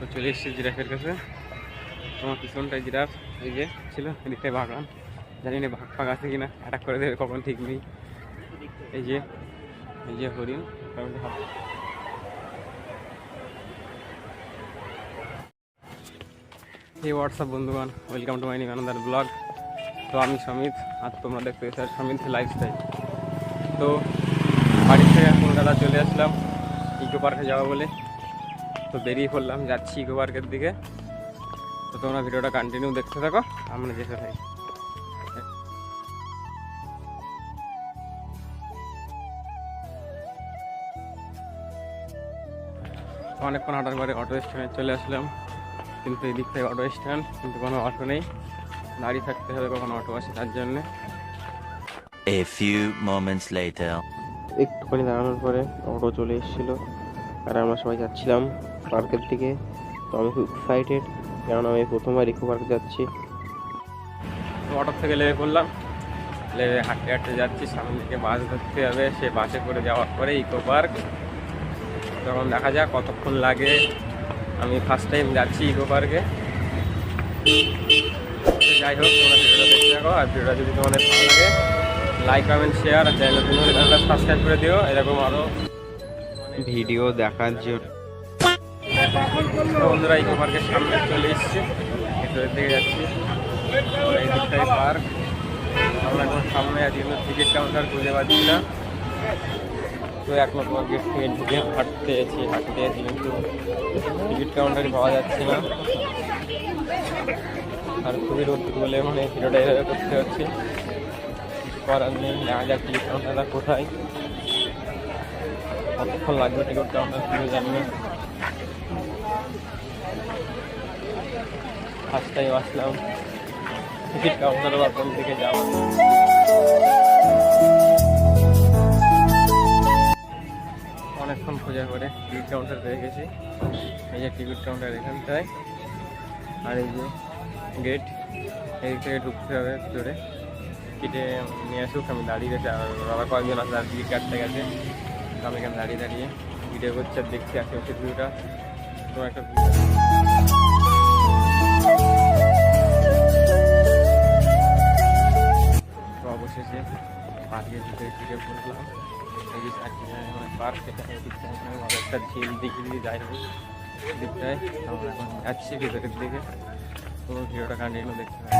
তো চলে এসেছি জিরাফের কাছে। তোমার পিছনটায় জিরাফ এই যে ছিল, এদিকটায় বাগান। জানি না ভাগ ফাঁক আছে কিনা, অ্যাটাক করে দেবে কখন ঠিক নেই। এই যে হরিণ। এই হোয়াটসঅ্যাপ বন্ধুগণ, welcome to my new another blog. তো আমি সমিত, আর তোমরা দেখতে স্যার সমিত লাইফস্টাইল। তো বাড়ির থেকে কলকাতা চলে আসলাম ইকো পার্কে যাওয়া বলে। তো বেরিয়ে পড়লাম, যাচ্ছি ইকো পার্কের দিকে। তো তোমরা ভিডিওটা কন্টিনিউ দেখতে থাকো, আমরা যেতে থাকি। অনেকক্ষণ হাঁটার পরে অটো স্ট্যান্ডে চলে আসলাম, কিন্তু এই দিক থেকে অটো স্ট্যান্ড, কিন্তু কোনো অটো নেই, দাঁড়িয়ে থাকতে হবে কখন অটো আসে তার জন্যে। A few moments later. একটুখানি দাঁড়ানোর পরে অটো চলে এসেছিলো, আর আমরা সবাই যাচ্ছিলাম পার্কের দিকে। তো আমি খুব এক্সাইটেড, কারণ আমি প্রথমবার ইকো পার্ক যাচ্ছি। তো অটো থেকে লেবে পড়লাম, লেবে হাঁটতে হাঁটতে যাচ্ছি। সামনে দিকে বাস ধরতে হবে, সে বাসে করে যাওয়ার পরে ইকো পার্ক। তখন দেখা যাক কতক্ষণ লাগে। আমি ফার্স্ট টাইম যাচ্ছি ইকো পার্কে। যাই হোক, তোমরা ভিডিওটা দেখতে থাকো, আর ভিডিওটা যদি তোমাদের ভালো লাগে লাইক কমেন্ট শেয়ার, আর চ্যানেলটা সাবস্ক্রাইব করে দিও এরকম আরও ভিডিও দেখার জন্য। বন্ধুরা ইকো পার্কের সামনে চলে এসেছি, ভেতরের দিকে যাচ্ছি। এই দিকটাই পার্ক। আমরা এখন সামনে আছি, কিন্তু টিকিট কাউন্টার খুঁজে পাচ্ছি না। তো এক নম্বর গেট থেকে ঢুকে হাঁটতে আছি, কিন্তু টিকিট কাউন্টারই পাওয়া যাচ্ছে না। আর খুবই রোদ বলে মানে ভিডিওটা এভাবে করতে হচ্ছে, করার নেই। দেখা যাক টিকিট কাউন্টারটা কোথায়, কতক্ষণ লাগবে টিকিট কাউন্টার খুঁজে জানি না। ফার্স্ট টাইম আসলাম টিকিট কাউন্টার, বা কোন দিকে যাওয়া। অনেকক্ষণ খোঁজার পরে টিকিট কাউন্টার পেয়ে গেছি। এই যে টিকিট কাউন্টার এখানটায়, আর এই যে গেট, এই থেকে ঢুকতে হবে ভিতরে। টিকিটে নিয়ে আসুক, আমি দাঁড়িয়ে গেছি, আর ওরা কয়েকজন আছে আর টিকিট কাটতে গেছে। আমি এখানে দাঁড়িয়ে ভিডিও করছি আর দেখছি আশেপাশের ভিউটা। তো একটা তো অবশেষে পার্কের ভিতরে ঢুকে পড়লাম। এই যে পার্ক, এটা একটা ঝিল দিকে দিয়ে যাই হোক দিকটায়। আমরা এখন যাচ্ছি ভিতরের দিকে, পুরো ভিডিওটা কন্টিনিউ দেখতে হবে।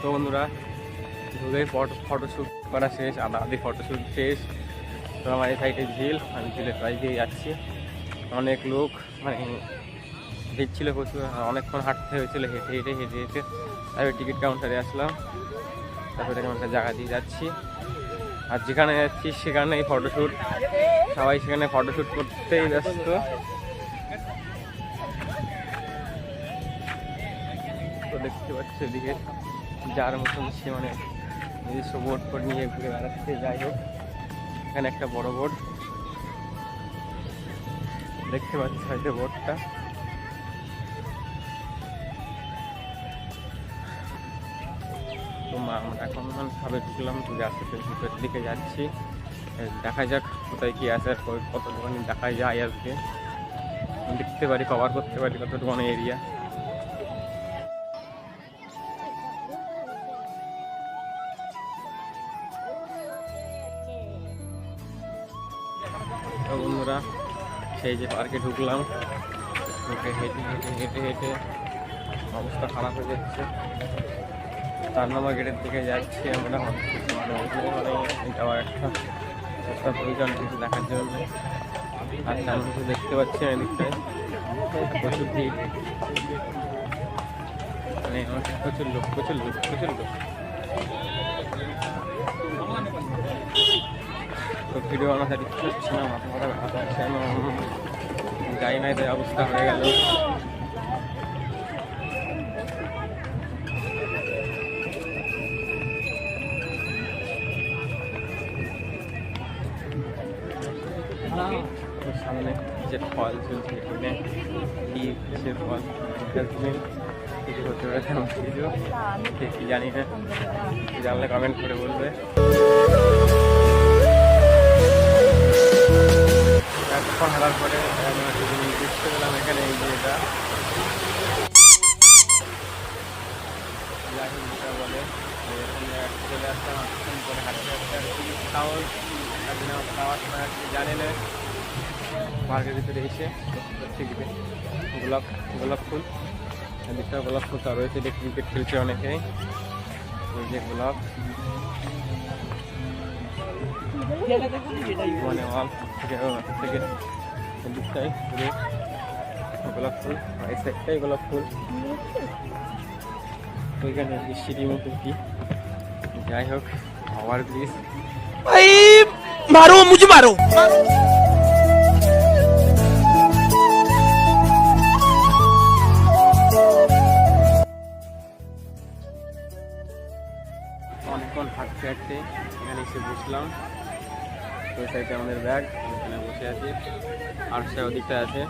তো বন্ধুরা ঢুকেই ফটোশ্যুট করা শেষ, আধি ফটোশ্যুট শেষ। তো আমার এই সাইডে ঝিল, আমি ঝিলের প্রায় দিয়ে যাচ্ছি। অনেক লোক, মানে ভিড় ছিল প্রচুর, অনেকক্ষণ হাঁটতে হয়েছিল, হেঁটে তারপরে টিকিট কাউন্টারে আসলাম। তারপরে আমি একটা জায়গা দিয়ে যাচ্ছি, আর যেখানে যাচ্ছি সেখানেই ফটোশ্যুট, সবাই সেখানে ফটোশ্যুট করতেই ব্যস্ত। তো দেখতে পাচ্ছি এদিকে যার মতন সে মানে নিজস্ব বোর্ড নিয়ে ঘুরে বেড়াচ্ছে। যাই হোক, এখানে একটা বড় বোর্ড দেখতে পাচ্ছি, হয়তো বোর্ডটা। তো আমরা এখন সবে ঢুকলাম, আস্তে ভিতরের দিকে যাচ্ছি। দেখা যাক কোথায় কি আছে, আর কতটুকুনি দেখা যায় আজকে, দেখতে পারি, কভার করতে পারি কতটুকুনি এরিয়া। তো বন্ধুরা সেই যে পার্কে ঢুকলাম, ঢুকে হেঁটে অবস্থা খারাপ হয়ে যাচ্ছে। 4 নম্বর গেটের দিকে যাচ্ছি আমরা, মানে যাওয়ার একটা প্রয়োজন কিছু দেখার জন্য। আর তেমন কিছু দেখতে পাচ্ছি না এদিকটায়, প্রচুর ভিড়, মানে প্রচুর লোক। তো ভিডিও বানাতে ইচ্ছে হচ্ছে না, মাথা ব্যথা হচ্ছে, যাই না, এদের অবস্থা হয়ে গেল। সামনে যে ফল চলছে, এখানে কি সে ফল কিছু হতে পারে, তেমন কিছু কি জানি না, জানলে কমেন্ট করে বলবে। চলে আসলাম কিছুক্ষণ পরে হাঁটতে হাঁটতে আর কি সাউন্ড আওয়াজ শোনা যাচ্ছে জানেন পার্কের ভিতরে এসে ঠিক গোলাপ গোলাপ ফুল এদিকটা গোলাপ ফুলটা রয়েছে, এটা ক্রিকেট খেলছে অনেকেই, ওই যে গোলাপ মানে ওয়াল থেকে এদিকটাই পুরো গোলাপ ফুল, এই সাইডটাই গোলাপ ফুল, ওইখানে সিঁড়ি মতো কি যাই হোক ওভার ব্রিজ। मारो मुझे मारो। অনেকক্ষণ হাঁটতে হাঁটতে এখানে এসে বসলাম, ওই সাইডে আমাদের ব্যাগ, এখানে বসে আছি, আর সে ওদিকটা আছে।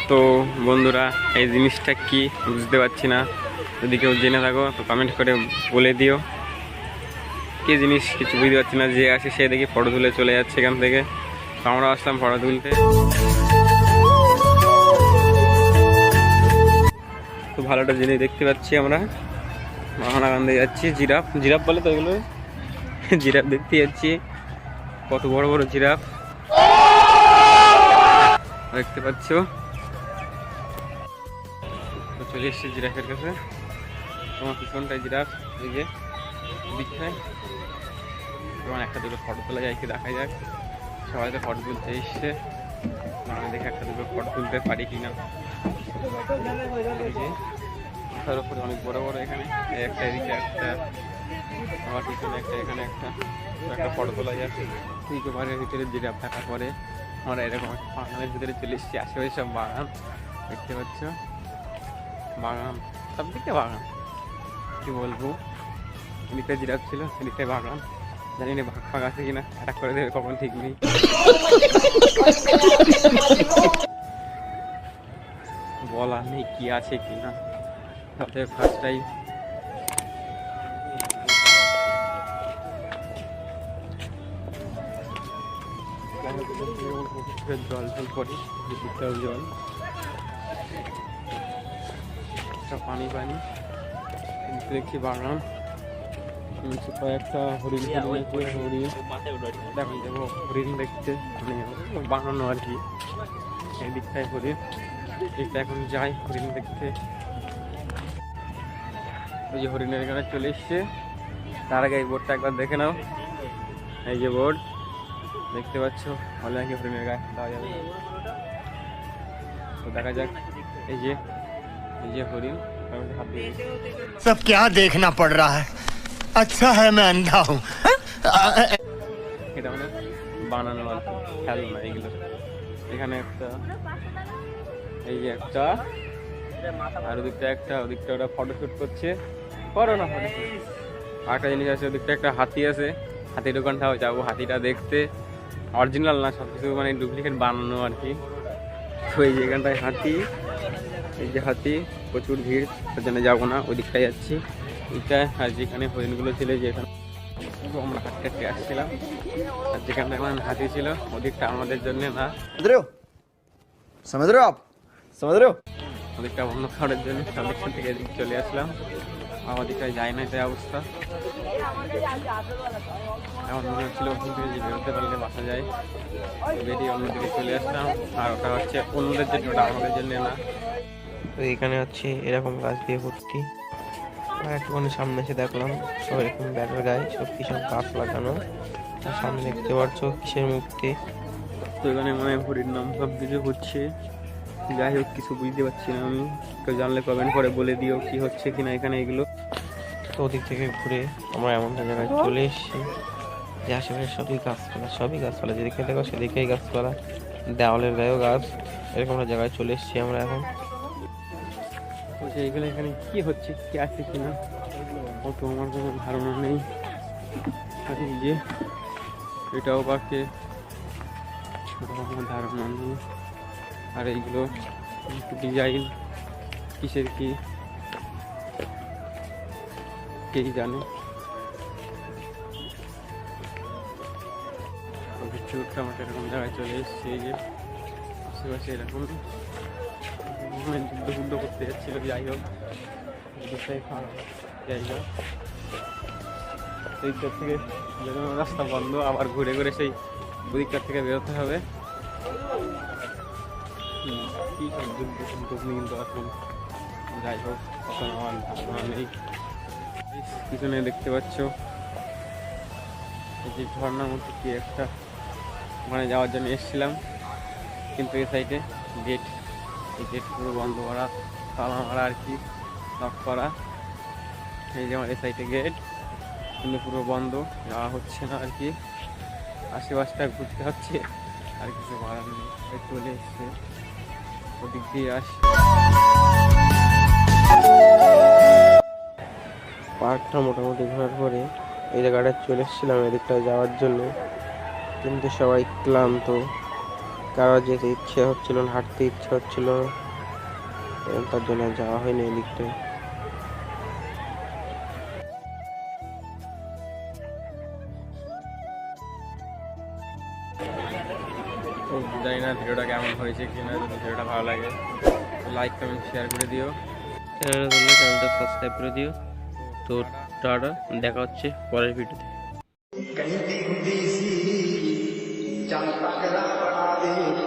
তো বন্ধুরা এই জিনিসটা কি বুঝতে পারছি না, যদি কেউ জেনে থাকো তো কমেন্ট করে বলে দিও কি জিনিস, কিছু বুঝতে পারছি না। যে আসে সে দেখি ফটো তুলে চলে যাচ্ছে এখান থেকে, তো আমরা আসলাম ফটো তুলতে। তো ভালো একটা জিনিস দেখতে পাচ্ছি আমরা, মাখানাগান দিয়ে যাচ্ছি, জিরাফ জিরাফ বলে তো এগুলো, জিরাফ দেখতে যাচ্ছি, কত বড় বড় জিরাফ দেখতে পাচ্ছ। তো চলে এসছি জিরাফের কাছে, তোমার পিছনটায় জিরাফ, এই যে দিকটায় তোমার একটা দুটো ফটো তোলা যায়, কি দেখা যাক। সবাই তো ফটো তুলতে এসছে, আমি দেখে একটা দুটো ফটো তুলতে পারি কিনা। মাথার উপরে অনেক বড় বড়, এখানে একটা এদিকে একটা, আমার পিছনে একটা, এখানে একটা, একটা ফটো তোলা যাচ্ছে। পাহাড়ের ভিতরে জিরাফ থাকার পরে আমরা এরকম একটা বাগানের ভিতরে চলে এসেছি, আশেপাশে সব বাগান দেখতে পাচ্ছ, বাগান সব দিকে বাগান, কি বলবো। এদিকটা জিরাফ ছিল, এদিকটায় বাগান, জানি না ভাগ ফাঁক আছে কিনা, অ্যাটাক করে দেবে কখন ঠিক নেই। বলা নেই কি আছে কিনা, তাতে ফার্স্টটাই জল জল পড়ি, জল পানি পানি দেখছি বাগান, কয়েকটা হরিণ, হরিণ দেখুন দেখো হরিণ দেখতে মানে বানানো আর কি, এই দিকটায় হরিণ, দিকটা এখন যাই হরিণ দেখতে। ওই যে হরিণের এখানে চলে এসছে, তার আগে এই বোর্ডটা একবার দেখে নাও, এই যে বোর্ড দেখতে পাচ্ছ, ভালো নাকি হরিণের গায়ে দেওয়া যাবে। তো দেখা যাক, এই যে হরিণ হাত দিয়ে, सब क्या देखना पड़ रहा है, अच्छा है मैं अंधा हूँ। এটা মানে বানানো আর কি, খেলনা এইগুলো। এখানে একটা, এই যে একটা, আর ওদিকটা একটা, ওদিকটা ওরা ফটোশুট করছে, করো না ফটোশুট। আরেকটা জিনিস আছে, ওদিকটা একটা হাতি আছে, হাতির দোকানটাও যাবো, হাতিটা দেখতে অরিজিনাল না, সব কিছু মানে ডুপ্লিকেট বানানো আর কি। তো এই যেখানটায় হাতি, এই যে হাতি, প্রচুর ভিড়, তার জন্য যাবো না, ওই দিকটায় যাচ্ছি, ওইটায়। আর যেখানে হরিণগুলো ছিল, যেখানে আমরা হাঁটতে হাঁটতে আসছিলাম, আর যেখানটা মানে হাতি ছিল ওদিকটা আমাদের জন্য না, समझ रहे हो आप, समझ रहे हो। ওদিকটা অন্য খাওয়ার জন্য সব থেকে এদিক চলে আসলাম। আমার দিকটায় যায় না, এটাই অবস্থা। আমার মনে হচ্ছিল ওখান থেকে যে বেরোতে পারলে বাসা যায়, বেরিয়ে অন্যদিকে চলে আসলাম। আর ওটা হচ্ছে অন্যদের জন্য, ওটা আমাদের জন্য না। তো এখানে হচ্ছে এরকম গাছ দিয়ে ভর্তি, একটুখানি সামনে এসে দেখলাম সব এরকম ব্যাটার গায়ে সব কিসব গাছ লাগানো, আর সামনে দেখতে পাচ্ছ কিসের মূর্তি। তো এখানে মানে হরির নাম সব কিছু হচ্ছে, যাই হোক কিছু বুঝতে পারছি না আমি, কেউ জানলে কমেন্ট করে বলে দিও কি হচ্ছে কিনা এখানে এগুলো। তো ওদিক থেকে ঘুরে আমরা এমন একটা জায়গায় চলে এসেছি যে আশেপাশে সবই গাছপালা, যেদিকে দেখো সেদিকেই গাছপালা, দেওয়ালের গায়েও গাছ, এরকম একটা জায়গায় চলে এসেছি আমরা এখন। এইগুলো এখানে কি হচ্ছে, কি আছে কিনা অত আমার কোনো ধারণা নেই। আর এই যে এটাও বাকি, আমার ধারণা নেই। আর এইগুলো ডিজাইন কিসের কি কেই জানে। আমাকে এরকম জায়গায় চলে এসছে, এই যে আশেপাশে এরকম যুদ্ধ করতে যাচ্ছিল, যাই হোক খারাপ। জায়গা। সেই দিক থেকে বেরোনোর রাস্তা বন্ধ, আবার ঘুরে ঘুরে সেই ওদিকটার থেকে বেরোতে হবে। কী কিন্তু এখন যাই হোক, এখন আমার ধারণা নেই। পিছনে দেখতে পাচ্ছ এই যে ঝর্ণার মতো কি একটা, মানে যাওয়ার জন্য এসেছিলাম, কিন্তু এই সাইডে গেট, এই গেট পুরো বন্ধ করা, তালা মারা আর কি, লক করা। এই যে আমার এই সাইডে গেট, কিন্তু পুরো বন্ধ, যাওয়া হচ্ছে না আর কি। আশেপাশটা ঘুরতে হচ্ছে, আর কিছু করার নেই। চলে এসছে ওদিক দিয়ে আসি। পার্কটা মোটামুটি ঘোরার পরে এই জায়গাটা চলে এসেছিলাম এদিকটা যাওয়ার জন্য, কিন্তু সবাই ক্লান্ত, কারো যেতে ইচ্ছে হচ্ছিল না, হাঁটতে ইচ্ছে হচ্ছিল, তার জন্য যাওয়া হয়নি এদিকটায়। তো জানি না ভিডিওটা কেমন হয়েছে কিনা, যদি ভিডিওটা ভালো লাগে লাইক কমেন্ট শেয়ার করে দিও, চ্যানেলটা সাবস্ক্রাইব করে দিও। তো টাটা, দেখা হচ্ছে পরের ভিডিওতে। कहीं भी गुंदी सी चंपा गला बना दे।